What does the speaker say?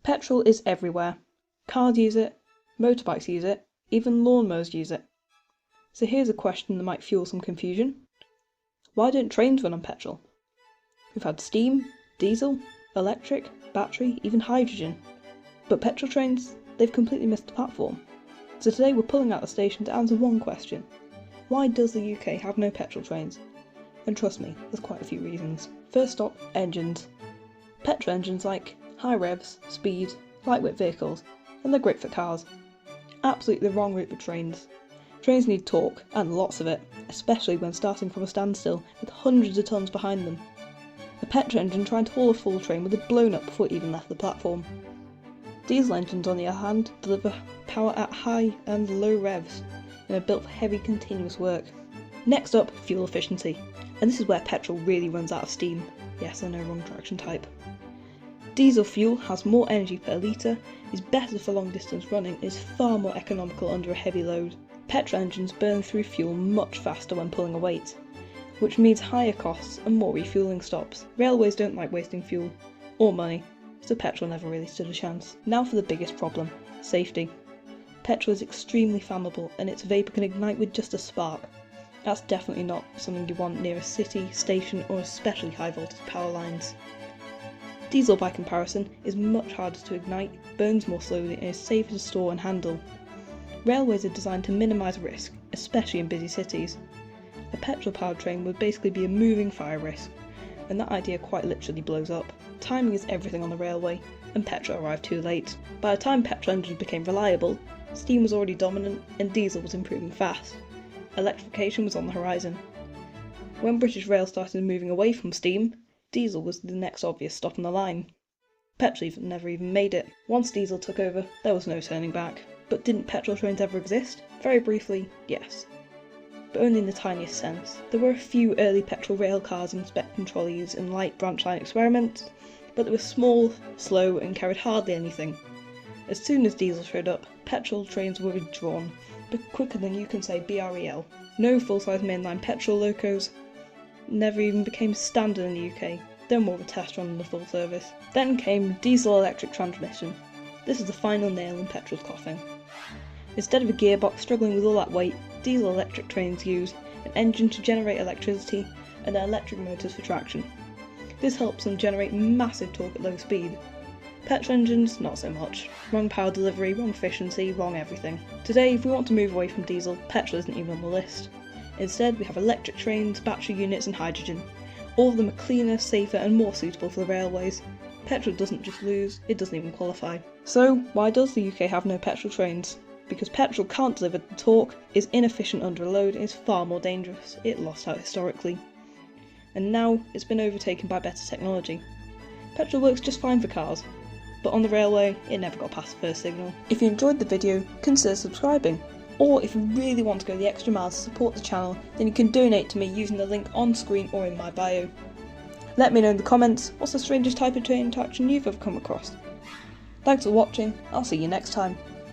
Petrol is everywhere. Cars use it, motorbikes use it, even lawnmowers use it. So here's a question that might fuel some confusion. Why don't trains run on petrol? We've had steam, diesel, electric, battery, even hydrogen. But petrol trains, they've completely missed the platform. So today we're pulling out the station to answer one question. Why does the UK have no petrol trains? And trust me, there's quite a few reasons. First up, engines. Petrol engines like high revs, speed, lightweight vehicles, and they're great for cars. Absolutely the wrong route for trains. Trains need torque, and lots of it, especially when starting from a standstill with hundreds of tons behind them. A petrol engine trying to haul a full train would have blown up before it even left the platform. Diesel engines, on the other hand, deliver power at high and low revs, and are built for heavy continuous work. Next up, fuel efficiency, and this is where petrol really runs out of steam. Yes, I know, wrong traction type. Diesel fuel has more energy per litre, is better for long distance running, and is far more economical under a heavy load. Petrol engines burn through fuel much faster when pulling a weight, which means higher costs and more refuelling stops. Railways don't like wasting fuel, or money, so petrol never really stood a chance. Now for the biggest problem, safety. Petrol is extremely flammable and its vapour can ignite with just a spark. That's definitely not something you want near a city, station or especially high voltage power lines. Diesel by comparison is much harder to ignite, burns more slowly and is safer to store and handle. Railways are designed to minimise risk, especially in busy cities. A petrol powered train would basically be a moving fire risk, and that idea quite literally blows up. Timing is everything on the railway, and petrol arrived too late. By the time petrol engines became reliable, steam was already dominant and diesel was improving fast. Electrification was on the horizon. When British Rail started moving away from steam, diesel was the next obvious stop on the line. Petrol never even made it. Once diesel took over, there was no turning back. But didn't petrol trains ever exist? Very briefly, yes. But only in the tiniest sense. There were a few early petrol rail cars inspecting trolleys and light branch line experiments, but they were small, slow and carried hardly anything. As soon as diesel showed up, petrol trains were withdrawn, but quicker than you can say BREL. No full-size mainline petrol locos never even became standard in the UK. They were more of a test run than a full service. Then came diesel-electric transmission. This is the final nail in petrol's coffin. Instead of a gearbox struggling with all that weight, diesel-electric trains use an engine to generate electricity and electric motors for traction. This helps them generate massive torque at low speed. Petrol engines, not so much. Wrong power delivery, wrong efficiency, wrong everything. Today, if we want to move away from diesel, petrol isn't even on the list. Instead, we have electric trains, battery units and hydrogen. All of them are cleaner, safer and more suitable for the railways. Petrol doesn't just lose, it doesn't even qualify. So, why does the UK have no petrol trains? Because petrol can't deliver the torque, is inefficient under a load, and is far more dangerous. It lost out historically. And now, it's been overtaken by better technology. Petrol works just fine for cars, but on the railway, it never got past the first signal. If you enjoyed the video, consider subscribing. Or if you really want to go the extra mile to support the channel, then you can donate to me using the link on screen or in my bio. Let me know in the comments what's the strangest type of train interaction you've ever come across. Thanks for watching, I'll see you next time.